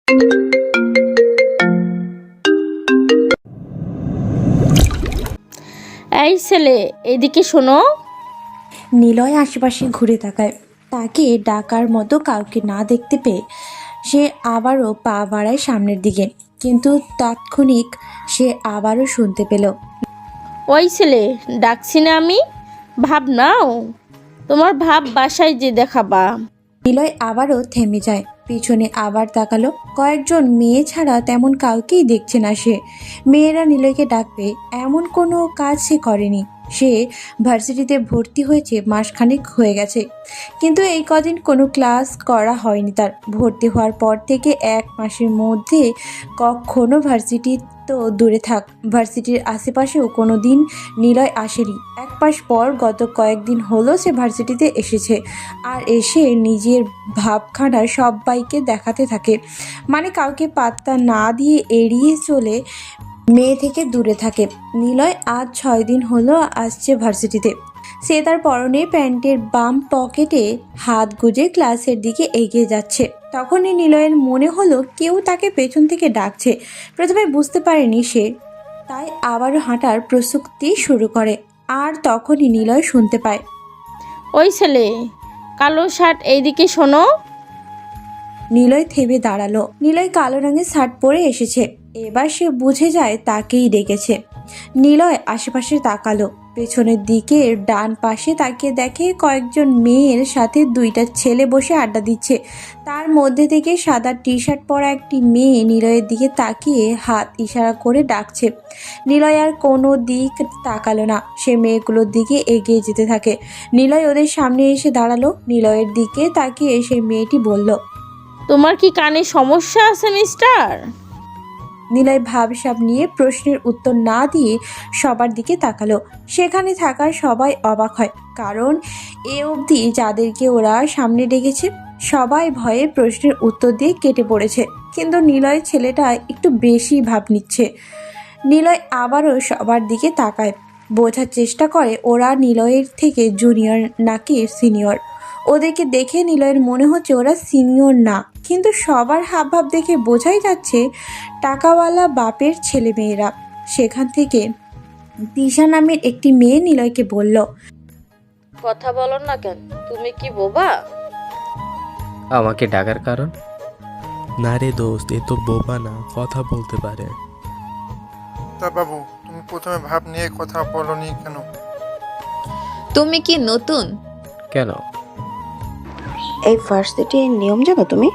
এই ছেলে, এদিকে শোনো। নিলয় আশেপাশে ঘুরে তাকায়। তাকে ডাকার মতো কাউকে না দেখতে পেয়ে সে আবারও পা বাড়ায় সামনের দিকে, কিন্তু তাৎক্ষণিক সে আবারও শুনতে পেল, ওই ছেলে, ডাকছি না আমি? ভাব নাও, তোমার ভাব বাসায় যে দেখাবা। নিলয় আবারও থেমে যায়, পিছনে আবার তাকালো। কয়েকজন মেয়ে ছাড়া তেমন কাউকেই দেখছে না সে। মেয়েরা নিলয়কে ডাকবে এমন কোনো কাজ সে করেনি। সে ভার্সিটিতে ভর্তি হয়েছে মাসখানেক হয়ে গেছে, কিন্তু এই কদিন কোনো ক্লাস করা হয়নি তার। ভর্তি হওয়ার পর থেকে 1 মাসের মধ্যে কখনো ভার্সিটি তো দূরে থাক, ভার্সিটির আশেপাশেও কোনো দিন নিলয় আসেনি। 1 মাস পর গত কয়েকদিন হলো সে ভার্সিটিতে এসেছে, আর এসে নিজের ভাবখানা সবাইকে দেখাতে থাকে। মানে কাউকে পাত্তা না দিয়ে এড়িয়ে চলে, মেয়ে থেকে দূরে থাকে। নিলয় আজ 6 দিন হলো আসছে ভার্সিটিতে। সে তার পরনে প্যান্টের বাম পকেটে হাত গুজে ক্লাসের দিকে এগিয়ে যাচ্ছে। তখনই নিলয়ের মনে হলো কেউ তাকে পেছন থেকে ডাকছে। প্রথমে বুঝতে পারেনি সে, তাই আবারও হাঁটার প্রস্তুতি শুরু করে। আর তখনই নিলয় শুনতে পায়, ওই ছেলে, কালো শার্ট, এইদিকে শোনো। নিলয় থেমে দাঁড়ালো। নিলয় কালো রঙের শার্ট পরে এসেছে। এবার সে বুঝে যায় তাকেই ডেকেছে। নিলয় আশেপাশে তাকালো। পেছনের দিকে ডান পাশে তাকিয়ে দেখে কয়েকজন মেয়ের সাথে 2টা ছেলে বসে আড্ডা দিচ্ছে। তার মধ্যে থেকে সাদা টি-শার্ট পরা একটি মেয়ে নিলয়ের দিকে তাকিয়ে হাত ইশারা করে ডাকছে। নিলয় আর কোনো দিক তাকালো না, সে মেয়েগুলোর দিকে এগিয়ে যেতে থাকে। নিলয় ওদের সামনে এসে দাঁড়ালো। নিলয়ের দিকে তাকিয়ে সেই মেয়েটি বলল, তোমার কি কানে সমস্যা আছে মিস্টার? নিলয় ভাবসাব নিয়ে প্রশ্নের উত্তর না দিয়ে সবার দিকে তাকালো। সেখানে থাকা সবাই অবাক হয়, কারণ এ অবধি যাদেরকে ওরা সামনে ডেকেছে সবাই ভয়ে প্রশ্নের উত্তর দিয়ে কেটে পড়েছে, কিন্তু নিলয় ছেলেটা একটু বেশি ভাব নিচ্ছে। নিলয় আবারও সবার দিকে তাকায়, বোঝার চেষ্টা করে ওরা নিলয়ের থেকে জুনিয়র নাকি সিনিয়র। ওদেরকে দেখে নিলয়ের মনে হচ্ছে ওরা সিনিয়র না, কিন্তু সবার হাবভাব দেখে বোঝাই যাচ্ছে টাকাওয়ালা বাপের ছেলে মেয়েরা। সেখান থেকে দিশা নামের একটি মেয়ে নিলয়কে বলল, কথা বলো না কেন? তুমি কি বোবা? আমাকে ডাকার কারণ? না রে দোস্ত, এ তো বোবা না, কথা বলতে পারে। তা বাবু, তুমি প্রথমে ভাব নিয়ে কথা বলনি কেন? তুমি কি নতুন? কেন? এই ভার্সিটির নিয়ম জানো তুমি?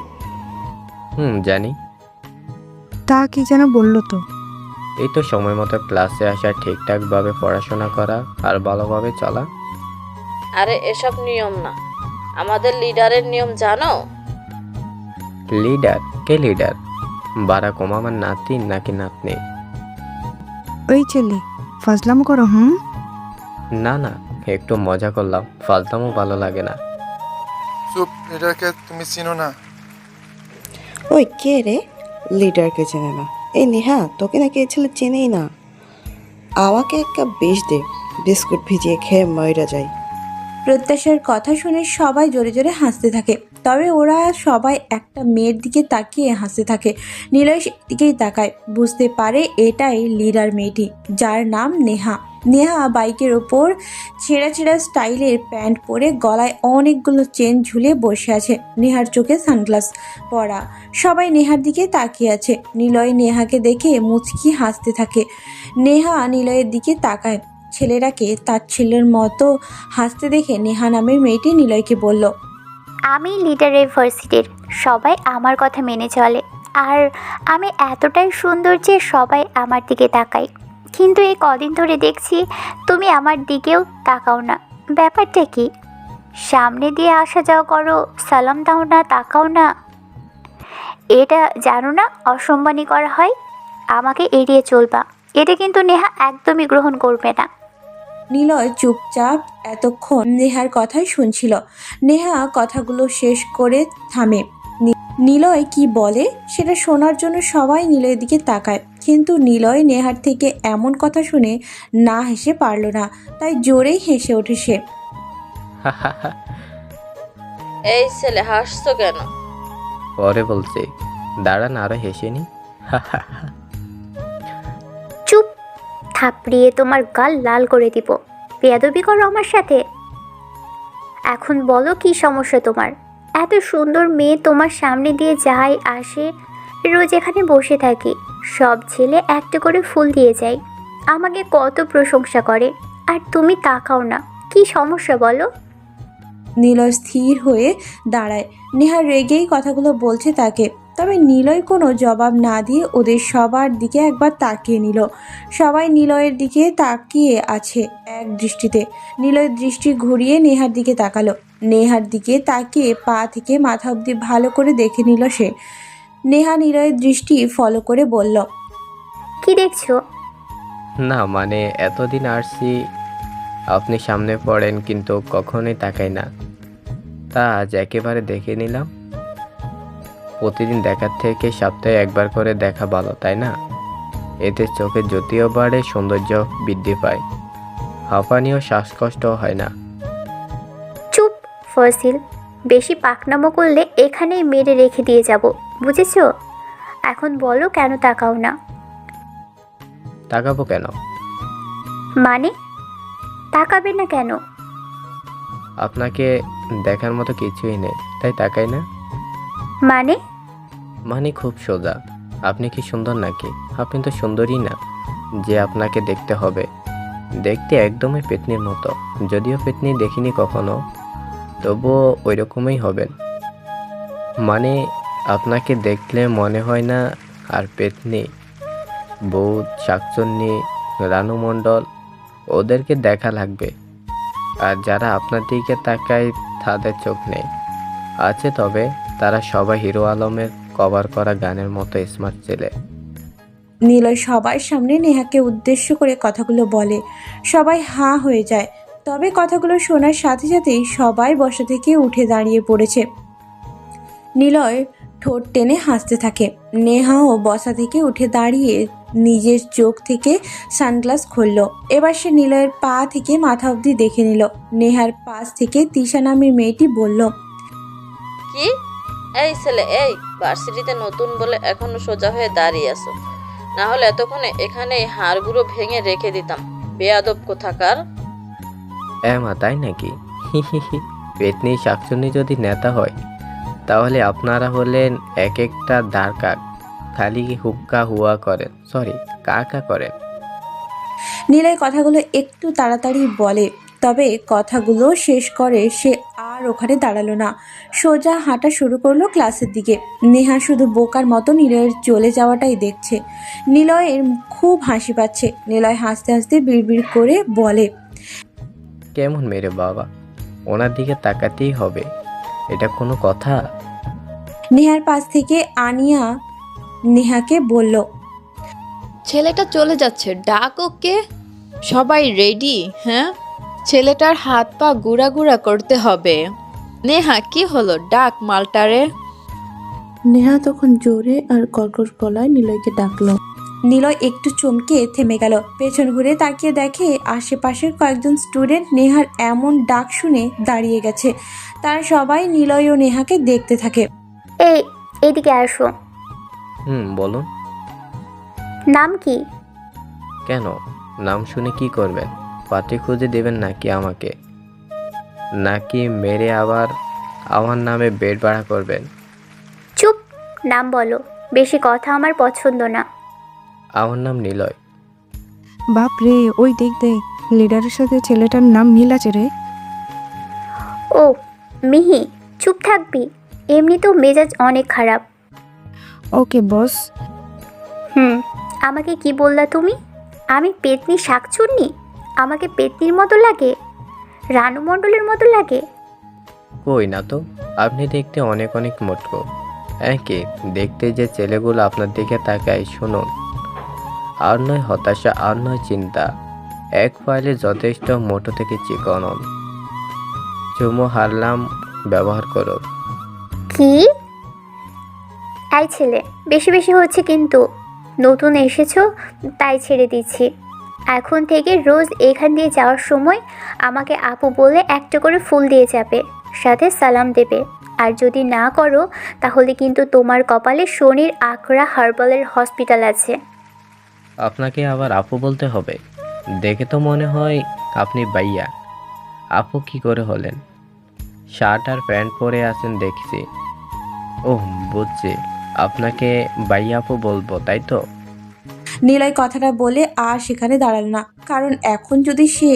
জানি। তা কি যেন বললো তো। এই তো সময় মতো ক্লাসে আসা, ঠিকঠাকভাবে পড়াশোনা করা আর ভালোভাবে চলা। আরে এসব নিয়ম না, আমাদের লিডারের নিয়ম জানো? লিডার? কে লিডার? বারাক ওবামার নাতি নাকি নাতনি? ওই ছেলে, ফাজলাম করো। না না, একটু মজা করলাম, ফালতামও ভালো লাগে না। চুপ, লিডারকে তুমি চিনো না? ওই কে রে? লিডারকে চেনে না? এই নেহা, তোকে নাকি এই ছেলে চেনেই না। আমাকে এক কাপ বিষ দে, বিস্কুট ভিজিয়ে খেয়ে ময়রা যাই। প্রত্যাশার কথা শুনে সবাই জোরে জোরে হাসতে থাকে, তবে ওরা সবাই একটা মেয়ের দিকে তাকিয়ে হাসতে থাকে। নিলয় সেদিকেই তাকায়, বুঝতে পারে এটাই লিডার মেয়েটি, যার নাম নেহা। নেহা বাইকের ওপর ছেঁড়া ছেঁড়া স্টাইলের প্যান্ট পরে গলায় অনেকগুলো চেন ঝুলিয়ে বসে আছে। নেহার চোখে সানগ্লাস পরা। সবাই নেহার দিকে তাকিয়ে আছে। নিলয় নেহাকে দেখে মুচকি হাসতে থাকে। নেহা নিলয়ের দিকে তাকায়। ছেলেরাকে তার ছেলের মতো হাসতে দেখে নেহা নামের মেয়েটি নিলয়কে বলল, আমি লিডার ভার্সিটির, সবাই আমার কথা মেনে চলে, আর আমি এতটাই সুন্দর যে সবাই আমার দিকে তাকায়। কিন্তু এই কদিন ধরে দেখছি তুমি আমার দিকেও তাকাও না, ব্যাপারটা কি? সামনে দিয়ে আসা যাওয়া করো, সালাম দাও না, তাকাও না। এটা জানো না অসম্মানী করা হয়? আমাকে এড়িয়ে চলবা, এটা কিন্তু নেহা একদমই গ্রহণ করবে না। নিলয় চুপচাপ এতক্ষণ নেহার কথাই শুনছিল। নেহা কথাগুলো শেষ করে থামে। নিলয় কি বলে সেটা শোনার জন্য সবাই নিলয়ের দিকে তাকায়, কিন্তু নিলয় নেহার থেকে এমন কথা শুনে না হেসে পারল না, তাই জোরেই হেসে ওঠে সে। এই ছেলে, হাসছো কেন? পরে বলছি। দাঁড়ান আরো হেসেনি। চুপ, থাপড়িয়ে তোমার গাল লাল করে দিব। বেয়াদবি করো আমার সাথে। এখন বলো কি সমস্যা তোমার? এত সুন্দর মেয়ে তোমার সামনে দিয়ে যায় আসে, রোজ এখানে বসে থাকি, সব ছেলে একটা করে ফুল দিয়ে যায়, আমাকে কত প্রশংসা করে, আর তুমি তাকাও না। কি সমস্যা বলো? নিলয় স্থির হয়ে দাঁড়ায়। নেহা রেগেই কথাগুলো বলছে তাকে, তবে নিলয় কোনো জবাব না দিয়ে ওদের সবার দিকে একবার তাকিয়ে নিল। সবাই নিলয়ের দিকে তাকিয়ে আছে এক দৃষ্টিতে। নিলয়ের দৃষ্টি ঘুরিয়ে নেহার দিকে তাকালো। নেহার দিকে তাকিয়ে পা থেকে মাথা অবধি ভালো করে দেখে নিল সে। নেহা নিলয়ের দৃষ্টি ফলো করে বলল, কি দেখছো? না মানে এতদিন আসছি, আপনি সামনে পড়েন কিন্তু কখনোই তাকাই না, তা আজ একেবারে দেখে নিলাম। প্রতিদিন দেখার থেকে সপ্তাহে একবার করে দেখা ভালো, তাই না? এতে চোখে জ্যোতিও বাড়ে, সৌন্দর্য বৃদ্ধি পায়, হাঁপানিও শ্বাসকষ্টও হয় না। চুপ ফসিল, বেশি পাকনামো করলে এখানেই মেরে রেখে দিয়ে যাব, বুঝেছো? এখন বলো কেন তাকাও না? তাকাবো কেন? মানে তাকাবে না কেন? আপনাকে দেখার মতো কিছুই নেই, তাই তাকাই না। মানে মানে খুব সোজা, আপনি কি সুন্দর নাকি? আপনি তো সুন্দরই না যে আপনাকে দেখতে হবে। দেখতে একদমই পেতনির মতো, যদিও পেতনি দেখিনি কখনো, তবুও ওই রকমই হবেন। মানে আপনাকে দেখলে মনে হয় না আর পেতনি, বউ, শাকচুন্নি, রানু মণ্ডল, ওদেরকে দেখা লাগবে। আর যারা আপনার দিকে তাকায় তাদের চোখ নেই, আছে, তবে তারা সবাই হিরো আলমের কভার করা গানের মতো স্মার্ট ছেলে। নিলয় সবার সামনে নেহাকে উদ্দেশ্য করে কথাগুলো বলে। সবাই হাঁ হয়ে যায়। তবে কথাগুলো শোনার সাথে সাথেই সবাই বসা থেকে উঠে দাঁড়িয়ে পড়েছে। নিলয় ঠোঁট টেনে হাসতে থাকে। নেহাও বসা থেকে উঠে দাঁড়িয়ে নিজের চোখ থেকে সানগ্লাস খুলল। এবার সে নিলয়ের পা থেকে মাথা অবধি দেখে নিল। নেহার পাশ থেকে তিশা নামের মেয়েটি বলল, কি? এই ছেলে, এই ভার্সিটিতে নতুন বলে এখনো সোজা হয়ে দাঁড়িয়ে আছো, না হলে এতক্ষণে এখানে হাড়গুলো ভেঙে রেখে দিতাম। বেয়াদব কোথাকার। মা, তাই নাকি? পেতনি শাকচুন্নি যদি নেতা হয়, তাহলে আপনারা হলেন এক একটা দাঁড়কাক, খালি হুক্কা হুয়া করেন, সরি কাকা করেন। নিলয় কথাগুলো একটু তাড়াতাড়ি বলে, তবে কথাগুলো শেষ করে সে আর ওখানে দাঁড়ালো না। সোজা হাঁটা শুরু করলো ক্লাসের দিকে। নেহা শুধু বোকার মতো নিলয়ের চলে যাওয়াটাই দেখছে। নিলয়ের খুব হাসি পাচ্ছে। নিলয় হাসতে হাসতে বিড়বিড় করে বলে, কেমন মেরে বাবা, ওনার দিকে তাকাতেই হবে, এটা কোনো কথা? নেহার পাশ থেকে আনিয়া নেহাকে বলল, ছেলেটা চলে যাচ্ছে, ডাক ওকে। সবাই রেডি? হ্যাঁ, ছেলেটার হাত পা গুড়া গুড়া করতে হবে। নেহা, কি হলো? ডাক মালটারে। নেহা তখন জোরে আর কর্কশ গলায় নিলয়কে ডাকলো। নিলয় একটু চমকে থেমে গেল। পেছন ঘুরে তাকিয়ে দেখে আশেপাশের কয়েকজন স্টুডেন্ট নেহার এমন ডাক শুনে দাঁড়িয়ে গেছে। তারা সবাই নিলয় ও নেহাকে দেখতে থাকে। এইদিকে আসো। বলুন। নাম কি? কেন, নাম শুনে কি করবেন? পাত্রী খুঁজে দেবেন নাকি আমাকে? নাকি মেরে আবার আমার নামে বেড ভাড়া করবেন? চুপ, নাম বলো। বেশি কথা আমার পছন্দ না। আমার নাম নিলয়। বাপ রে, ওই দেখ দেখ, লিডারের সাথে ছেলেটার নাম মিল আছে রে। ও মিহি, চুপ থাকবি? এমনিতেও মেজাজ অনেক খারাপ। ওকে বস। আমাকে কি বললা তুমি? আমি পেতনি শাকচুন্নি? আমাকে পেতনির মতো লাগে? রানু মণ্ডলের মতো লাগে? কই না তো, আপনি দেখতে অনেক অনেক মোটকো। কি দেখতে যে ছেলেগুলো আপনার দিকে তাকায়, শুনুন, আর নয় হতাশা, আর নয় চিন্তা, এক ফাইলে যথেষ্ট মোটো থেকে চিকন। চুমো হারলাম, ব্যবহার করো। কি? এই ছেলে, বেশি বেশি হচ্ছে কিন্তু। নতুন এসেছো তাই ছেড়ে দিচ্ছি। এখন থেকে রোজ এখান দিয়ে যাওয়ার সময় আমাকে আপু বলে একটা করে ফুল দিয়ে যাবে, সাথে সালাম দেবে। আর যদি না করো তাহলে কিন্তু তোমার কপালে শনির আকরা হার্বালের হসপিটাল আছে। আপনাকে আবার আপু বলতে হবে? দেখে তো মনে হয় আপনি বাইয়া। আপু কি করে হলেন? শার্ট আর প্যান্ট পরে আছেন দেখছি। ওহ, বুঝছি, আপনাকে বাইয়া আপু বলবো, তাই তো? নিলয় কথাটা বলে আর সেখানে দাঁড়ালো না, কারণ এখন যদি সে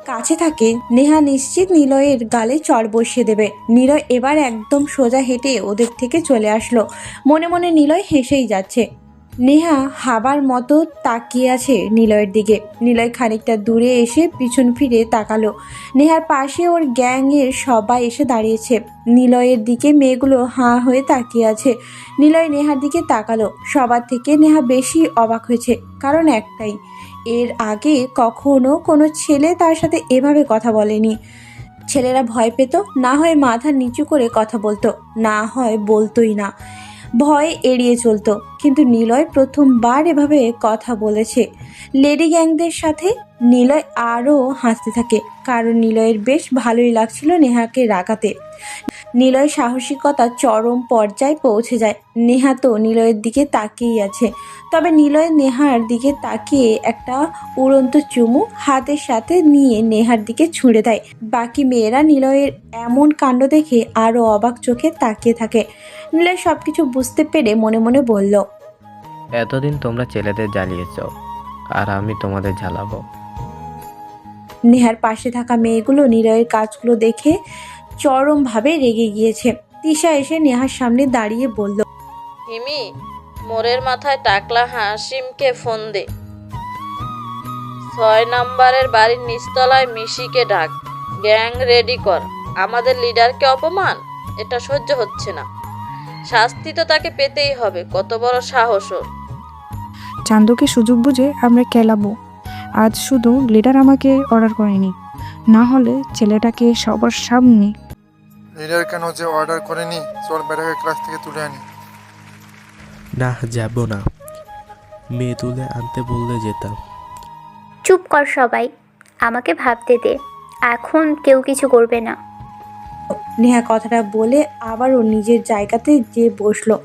কাছে থাকে নেহা নিশ্চিত নিলয়ের গালে চড় বসিয়ে দেবে। নিলয় এবার একদম সোজা হেঁটে ওদের থেকে চলে আসলো। মনে মনে নিলয় হেসেই যাচ্ছে। নেহা হাবার মতো তাকিয়ে আছে নিলয়ের দিকে। নিলয় খানিকটা দূরে এসে পিছন ফিরে তাকালো। নেহার পাশে ওর গ্যাংয়ের সবাই এসে দাঁড়িয়েছে। নিলয়ের দিকে মেয়েগুলো হাঁ হয়ে তাকিয়ে আছে। নিলয় নেহার দিকে তাকালো। সবার থেকে নেহা বেশি অবাক হয়েছে, কারণ একটাই, এর আগে কখনো কোনো ছেলে তার সাথে এভাবে কথা বলেনি। ছেলেরা ভয় পেত, না হয় মাথা নিচু করে কথা বলতো, না হয় বলতোই না, ভয় এড়িয়ে চলতো। কিন্তু নিলয় প্রথমবার এভাবে কথা বলেছে লেডি গ্যাংদের সাথে। নিলয় আরও হাসতে থাকে, কারণ নিলয়ের বেশ ভালোই লাগছিল নেহাকে রাগাতে। নিলয় সাহসিকতা চরম পর্যায়ে পৌঁছে যায়। নেহা তো নিলয়ের দিকে তাকিয়েই আছে, তবে নিলয় নেহার দিকে তাকিয়ে একটা উড়ন্ত চুমু হাতের সাথে নিয়ে নেহার দিকে ছুঁড়ে দেয়। বাকি মেয়েরা নিলয়ের এমন কাণ্ড দেখে আরও অবাক চোখে তাকিয়ে থাকে। নিলয় সব কিছু বুঝতে পেরে মনে মনে বলল, এতদিন তোমরা ছেলেদের জ্বালিয়েছ, আর আমি তোমাদের জ্বালাবো। নেহার পাশে থাকা মেয়েগুলো নিলয়ের কাজগুলো দেখে চরমভাবে রেগে গিয়েছে। তিশা এসে নেহার সামনে দাঁড়িয়ে বলল, হিমি, মোরের মাথায় টাকলা হাসিমকে ফোন দে। 6 নাম্বারের বাড়ির নিচতলায় মিশিকে ডাক। গ্যাং রেডি কর। আমাদের লিডারকে অপমান, এটা সহ্য হচ্ছে না। শাস্তি তো তাকে পেতেই হবে। কত বড় সাহস ওর! চান্দুকে সুযোগ বুঝে আমরা খেলাবো। আজ শুধু লিডার আমাকে অর্ডার করেনি, না হলে ছেলেটাকে সবার সামনে। লিডার কেন যে অর্ডার করেনি? চল বেটাকে ক্লাস থেকে তুলে আনি। না, যাব না। মেয়ে তুলে আনতে বললে যেতাম। চুপ কর সবাই, আমাকে ভাবতে দে। এখন কেউ কিছু করবে না। নেহা কথাটা বলে আবারও নিজের জায়গাতে যে বসলো।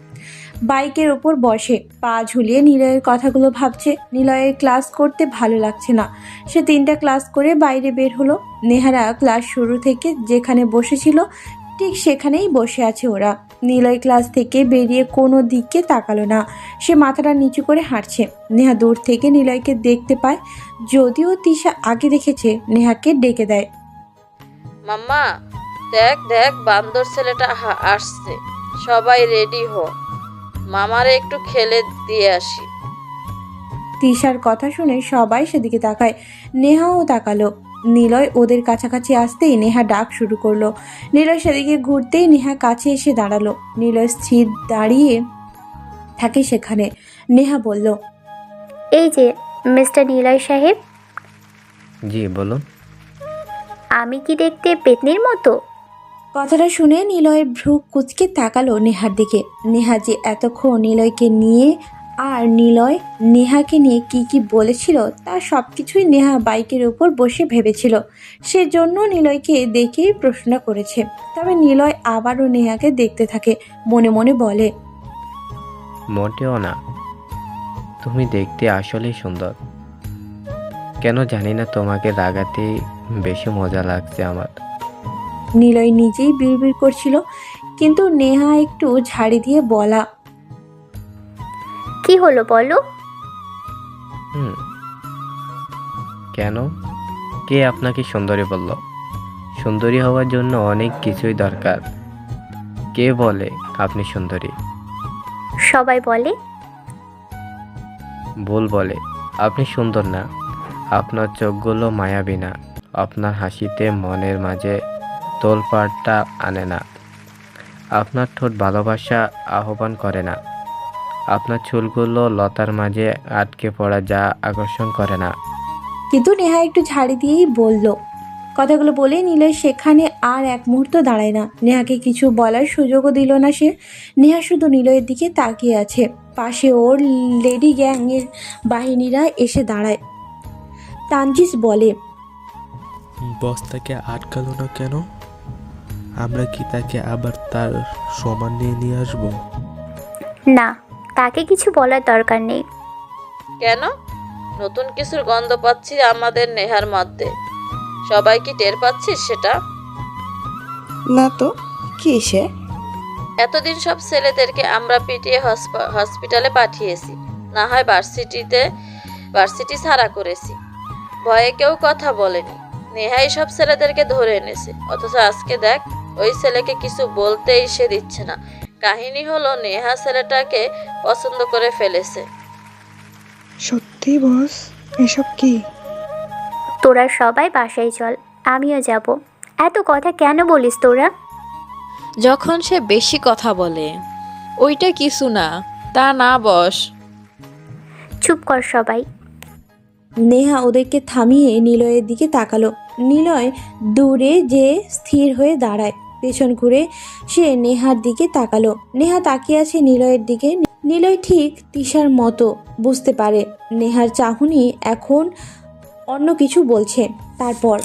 বাইকের ওপর বসে পা ঝুলিয়ে নিলয়ের কথাগুলো ভাবছে। নিলয়ের ক্লাস করতে ভালো লাগছে না। সে 3টা ক্লাস করে বাইরে বের হলো। নেহারা ক্লাস শুরু থেকে যেখানে বসেছিল ঠিক সেখানেই বসে আছে ওরা। নিলয় ক্লাস থেকে বেরিয়ে কোনো দিকে তাকালো না। সে মাথাটা নিচু করে হাঁটছে। নেহা দূর থেকে নিলয়কে দেখতে পায়। যদিও তিশা আগে দেখেছে, নেহাকে ডেকে দেয়, মাম্মা, দেখ দেখ, বান্দর ছেলেটা আসছে। সবাই রেডি হো, মামারে একটু খেলে দিয়ে আসি। তিশার কথা শুনে সবাই সেদিকে তাকায়। নেহাও তাকালো। নিলয় ওদের কাছাকাছি আসতেই নেহা ডাক শুরু করলো। নিলয় সেদিকে ঘুরতেই নেহা কাছে এসে দাঁড়ালো। নিলয় স্থির দাঁড়িয়ে থাকে সেখানে। নেহা বলল, এই যে মিস্টার নিলয় সাহেব, জি বলুন। আমি কি দেখতে পেতনির মতো? কথাটা শুনে নিলয়ের ভ্রু কুঁচকে তাকালো নেহার দিকে। নেহা যে এতক্ষণ নিলয়কে নিয়ে আর নিলয় নেহাকে নিয়ে কি কি বলেছিল তার সব কিছুই নেহা বাইকের উপর বসে ভেবেছিল। সেজন্য নিলয়কে দেখেই প্রশ্ন করেছে। তবে নিলয় আবারও নেহাকে দেখতে থাকে। মনে মনে বলে, মোটেও না, তুমি দেখতে আসলেই সুন্দর। কেন জানি না, তোমাকে রাগাতে বেশি মজা লাগছে আমার। নিলয় নিজেই বিড়বিড় করছিল, কিন্তু নেহা একটু ঝাড়ি দিয়ে বলা, কি হলো বলো? কেন? কে আপনাকে সুন্দরী বলল? সুন্দরী হওয়ার জন্য অনেক কিছুই দরকার। কে বলে আপনি সুন্দরী? সবাই বলে। ভুল বলে। আপনি সুন্দর না। আপনার চোখগুলো মায়াবী না। আপনার হাসিতে মনের মাঝে তোলপাড়টা আনে না। আপনার ঠোঁট ভালোবাসা আহ্বান করে না। আপনার চুলগুলো লতার মাঝে আটকে পড়া, যা আকর্ষণ করে না। কিন্তু নেহা একটু ঝাড়ি দিয়েই বলল। কথাগুলো বলে নিলয় সেখানে আর এক মুহূর্ত দাঁড়ায় না। নেহাকে কিছু বলার সুযোগও দিল না সে। নেহা শুধু নিলয়ের দিকে তাকিয়ে আছে। পাশে ওর লেডি গ্যাংয়ের বাহিনীরা এসে দাঁড়ায়। তানজিস বলে, বস্তাকে আটকালো না কেন? আমরা কি তাকে আবার তার সমান নিয়ে আসবো? না, তাকে কিছু বলার দরকার নেই। কেন? নতুন কিছুর গন্ধ পাচ্ছি আমাদের নেহার মধ্যে। সবাই কি টের পাচ্ছিস সেটা? না তো, কি সে? এতদিন সব ছেলেদেরকে আমরা পিটিয়ে হসপিটালে পাঠিয়েছি, না হয় ভার্সিটি ছাড়া করেছি। ভয়ে কেউ কথা বলেনি। নেহাই সব ছেলেদেরকে ধরে এনেছে, অথচ আজকে দেখ, ওই ছেলেকে কিছু বলতেই সে দিচ্ছে না। কাহিনী হলো নেহা ছেলেটাকে পছন্দ করে ফেলেছে। সত্যি বস, এসব কি? তোরা সবাই বাসায় চল, আমিও যাব। এত কথা কেন বলিস তোরা? যখন সে বেশি কথা বলে। ওইটা কিছু না, তা না বস। চুপ কর সবাই। নেহা ওদেরকে থামিয়ে নিলয়ের দিকে তাকালো। নিলয় দূরে যে স্থির হয়ে দাঁড়ায়, পেছন ঘুরে সে নেহার দিকে তাকালো। নেহা তাকিয়ে আছে নিলয়ের দিকে। নিলয় ঠিক তিশার মতো বুঝতে পারে নেহার চাহনি এখন অন্য কিছু বলছে। তারপর